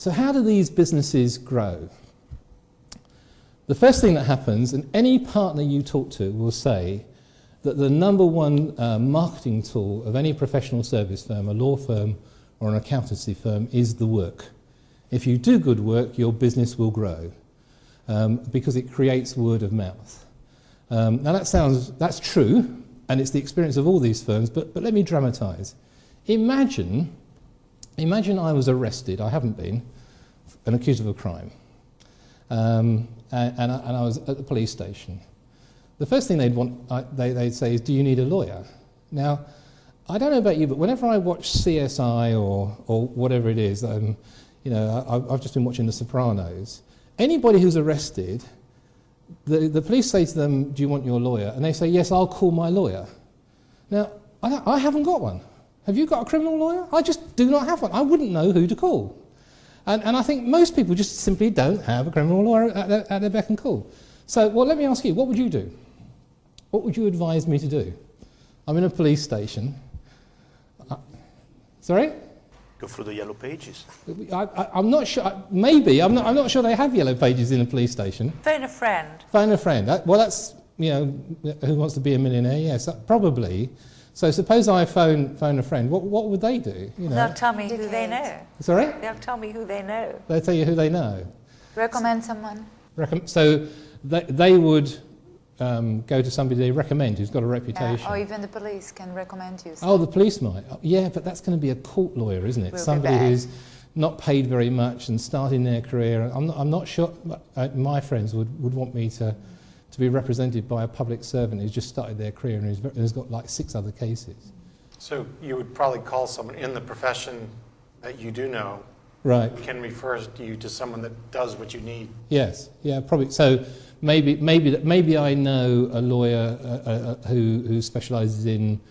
So how do these businesses grow? The first thing that happens, and any partner you talk to will say that the number one marketing tool of any professional service firm, a law firm or an accountancy firm, is the work. If you do good work, your business will grow because it creates word of mouth. Now that's true, and it's the experience of all these firms, but let me dramatise. Imagine I was arrested, I haven't been, and accused of a crime, and I was at the police station. The first thing they'd say is, do you need a lawyer? Now, I don't know about you, but whenever I watch CSI or whatever it is, I've just been watching The Sopranos, anybody who's arrested, the police say to them, do you want your lawyer? And they say, yes, I'll call my lawyer. Now, I haven't got one. Have you got a criminal lawyer? I just do not have one. I wouldn't know who to call. And I think most people just simply don't have a criminal lawyer at their beck and call. So, well, let me ask you, what would you do? What would you advise me to do? I'm in a police station. Sorry? Go through the yellow pages. I'm not sure. Maybe. I'm not sure they have yellow pages in a police station. Phone a friend. Phone a friend. Well, that's, Who Wants to Be a Millionaire? Yes, probably. So suppose I phone a friend. What would they do? They'll tell me who they know. Sorry? They'll tell me who they know. They'll tell you who they know. Recommend someone. So they would go to somebody they recommend who's got a reputation. Or even the police can recommend you. Oh, the police might. Yeah, but that's going to be a court lawyer, isn't it? Will Somebody who's not paid very much and starting their career. I'm not sure my friends would want me to be represented by a public servant who's just started their career and who's got like 6 other cases. So you would probably call someone in the profession that you do know, right? Who can refer you to someone that does what you need. Yes, yeah, probably. So maybe I know a lawyer who specialises in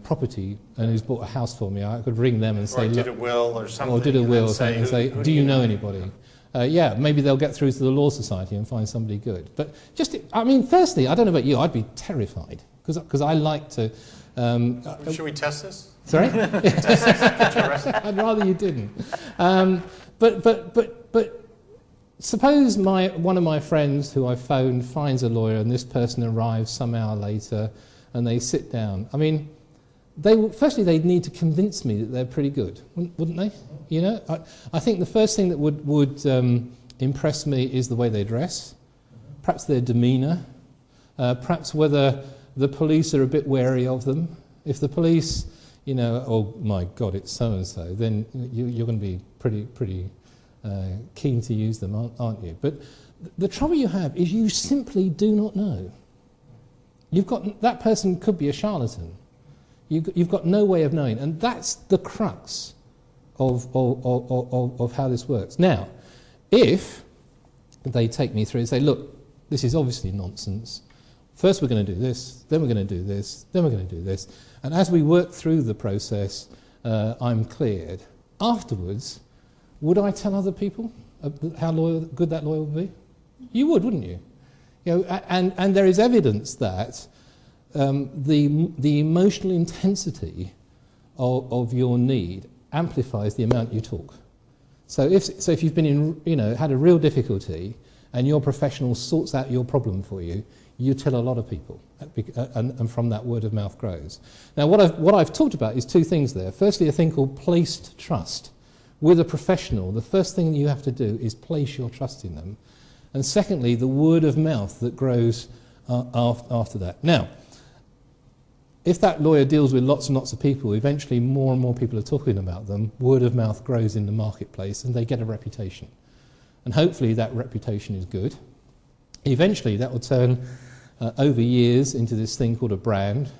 property and who's bought a house for me. I could ring them and say, or did a will or something. Or did a will and say, do you know anybody? Yeah, maybe they'll get through to the Law Society and find somebody good. But firstly, I don't know about you, I'd be terrified because I like to. Should we test this? Sorry? Test this? Get you arrested? I'd rather you didn't. But suppose one of my friends who I phoned finds a lawyer and this person arrives some hour later and they sit down. I mean, firstly they'd need to convince me that they're pretty good, wouldn't they? I think the first thing that would impress me is the way they dress, perhaps their demeanour, perhaps whether the police are a bit wary of them. If the police, oh my God, it's so-and-so, then you're going to be pretty keen to use them, aren't you? But the trouble you have is you simply do not know. That person could be a charlatan. You've got no way of knowing, and that's the crux of how this works. Now, if they take me through and say, look, this is obviously nonsense. First we're going to do this, then we're going to do this, then we're going to do this. And as we work through the process, I'm cleared. Afterwards, would I tell other people how good that lawyer would be? You would, wouldn't you? And there is evidence that the emotional intensity of your need amplifies the amount you talk. So if you've been had a real difficulty and your professional sorts out your problem for you, you tell a lot of people, and from that word of mouth grows. Now what I've talked about is 2 things there. Firstly, a thing called placed trust. With a professional, the first thing you have to do is place your trust in them. And secondly, the word of mouth that grows after that. Now, if that lawyer deals with lots and lots of people, eventually more and more people are talking about them, word of mouth grows in the marketplace and they get a reputation. And hopefully that reputation is good. Eventually that will turn over years into this thing called a brand.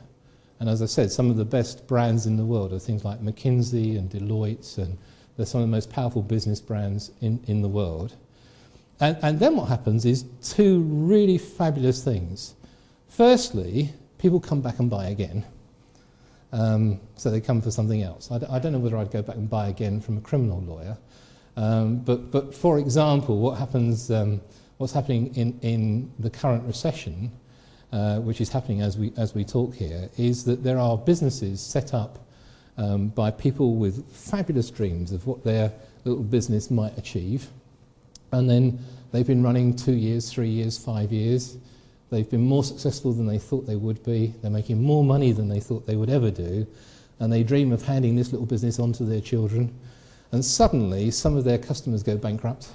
And as I said, some of the best brands in the world are things like McKinsey and Deloitte, and they're some of the most powerful business brands in the world. And then what happens is 2 really fabulous things. Firstly, people come back and buy again. So they come for something else. I don't know whether I'd go back and buy again from a criminal lawyer. But for example, what's happening in the current recession, which is happening as we talk here, is that there are businesses set up by people with fabulous dreams of what their little business might achieve. And then they've been running 2 years, 3 years, 5 years. They've been more successful than they thought they would be. They're making more money than they thought they would ever do. And they dream of handing this little business on to their children. And suddenly, some of their customers go bankrupt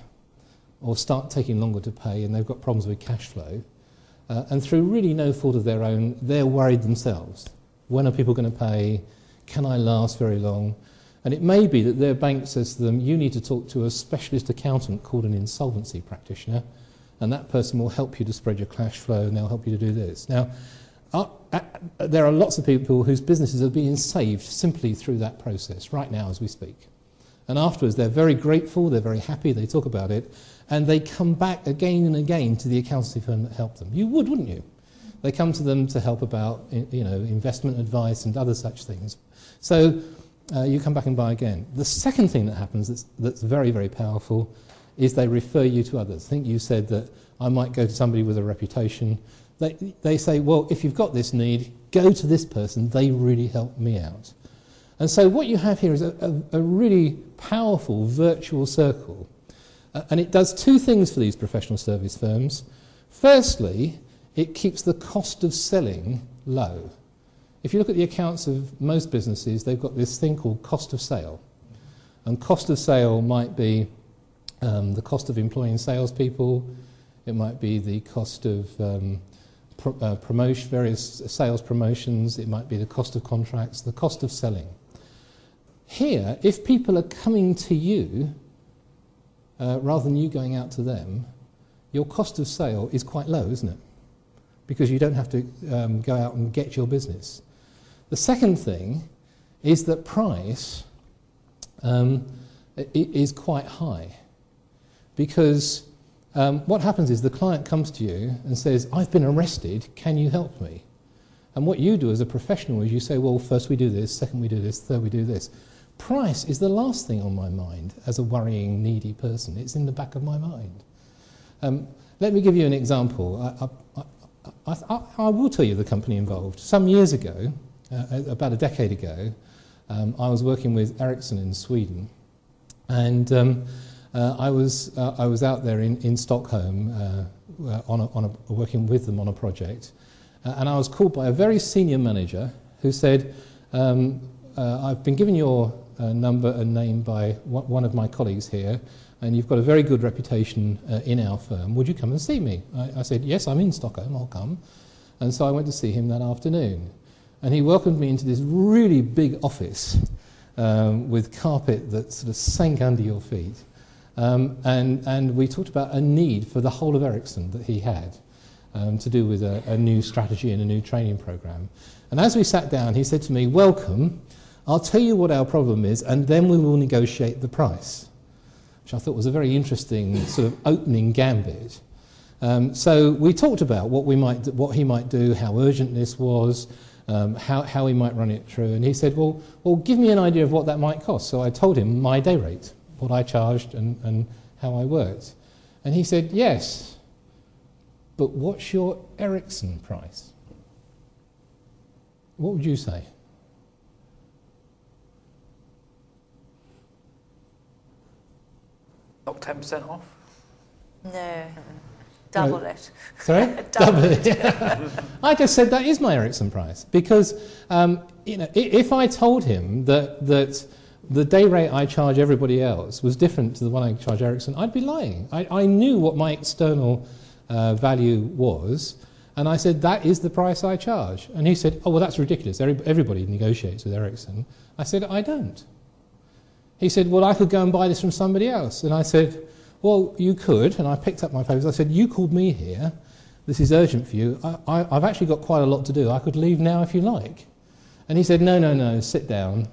or start taking longer to pay, and they've got problems with cash flow. And through really no fault of their own, they're worried themselves. When are people going to pay? Can I last very long? And it may be that their bank says to them, you need to talk to a specialist accountant called an insolvency practitioner, and that person will help you to spread your cash flow, and they'll help you to do this. Now, there are lots of people whose businesses are being saved simply through that process right now as we speak. And afterwards, they're very grateful, they're very happy, they talk about it, and they come back again and again to the accountancy firm that helped them. You would, wouldn't you? They come to them to help about, investment advice and other such things. So you come back and buy again. The second thing that happens that's very, very powerful is they refer you to others. I think you said that I might go to somebody with a reputation. They say, well, if you've got this need, go to this person. They really helped me out. And so what you have here is a really powerful virtual circle. And it does two things for these professional service firms. Firstly, it keeps the cost of selling low. If you look at the accounts of most businesses, they've got this thing called cost of sale. And cost of sale might be the cost of employing salespeople. It might be the cost of various sales promotions. It might be the cost of contracts, the cost of selling. Here, if people are coming to you rather than you going out to them, your cost of sale is quite low, isn't it? Because you don't have to go out and get your business. The second thing is that price is quite high. Because what happens is the client comes to you and says, I've been arrested, can you help me? And what you do as a professional is you say, well, first we do this, second we do this, third we do this. Price is the last thing on my mind as a worrying, needy person. It's in the back of my mind. Let me give you an example. I will tell you the company involved. Some years ago, about a decade ago, I was working with Ericsson in Sweden. And I was out there in Stockholm working with them on a project. And I was called by a very senior manager who said, I've been given your number and name by one of my colleagues here, and you've got a very good reputation in our firm. Would you come and see me? I said, yes, I'm in Stockholm, I'll come. And so I went to see him that afternoon. And he welcomed me into this really big office with carpet that sort of sank under your feet. And we talked about a need for the whole of Ericsson that he had to do with a new strategy and a new training program. And as we sat down, he said to me, welcome, I'll tell you what our problem is, and then we will negotiate the price, which I thought was a very interesting sort of opening gambit. So we talked about what he might do, how urgent this was, how he might run it through. And he said, well, give me an idea of what that might cost. So I told him my day rate, what I charged and how I worked. And he said, yes, but what's your Ericsson price? What would you say? Not 10% off? No. Double it. Sorry? Double it. I just said that is my Ericsson price because if I told him that the day rate I charge everybody else was different to the one I charge Ericsson, I'd be lying. I knew what my external value was, and I said that is the price I charge. And he said, oh well, that's ridiculous. Everybody negotiates with Ericsson. I said, I don't. He said, well, I could go and buy this from somebody else. And I said, well, you could. And I picked up my papers. I said, you called me here. This is urgent for you. I've actually got quite a lot to do. I could leave now if you like. And he said, no, sit down.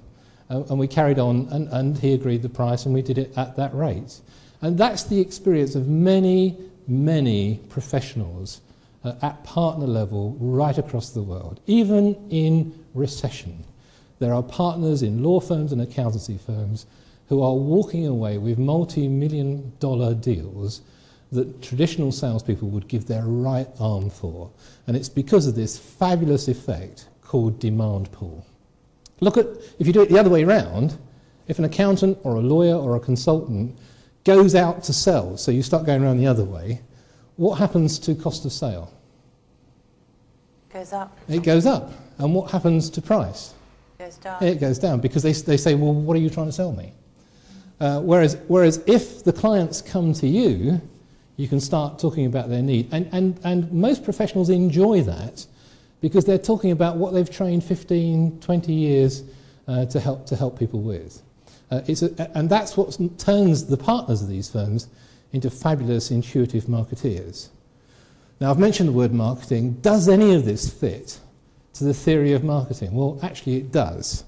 And we carried on, and he agreed the price, and we did it at that rate. And that's the experience of many, many professionals at partner level right across the world, even in recession. There are partners in law firms and accountancy firms who are walking away with multi-million-dollar deals that traditional salespeople would give their right arm for. And it's because of this fabulous effect called demand pull. If you do it the other way around, If an accountant or a lawyer or a consultant goes out to sell, so you start going around the other way, what happens to cost of sale? Goes up, It goes up. And what happens to price? goes down. It goes down because they say, well, what are you trying to sell me? Whereas if the clients come to you, you can start talking about their need. And most professionals enjoy that because they're talking about what they've trained 15, 20 years to help people with. And that's what turns the partners of these firms into fabulous, intuitive marketeers. Now, I've mentioned the word marketing. Does any of this fit to the theory of marketing? Well, actually it does.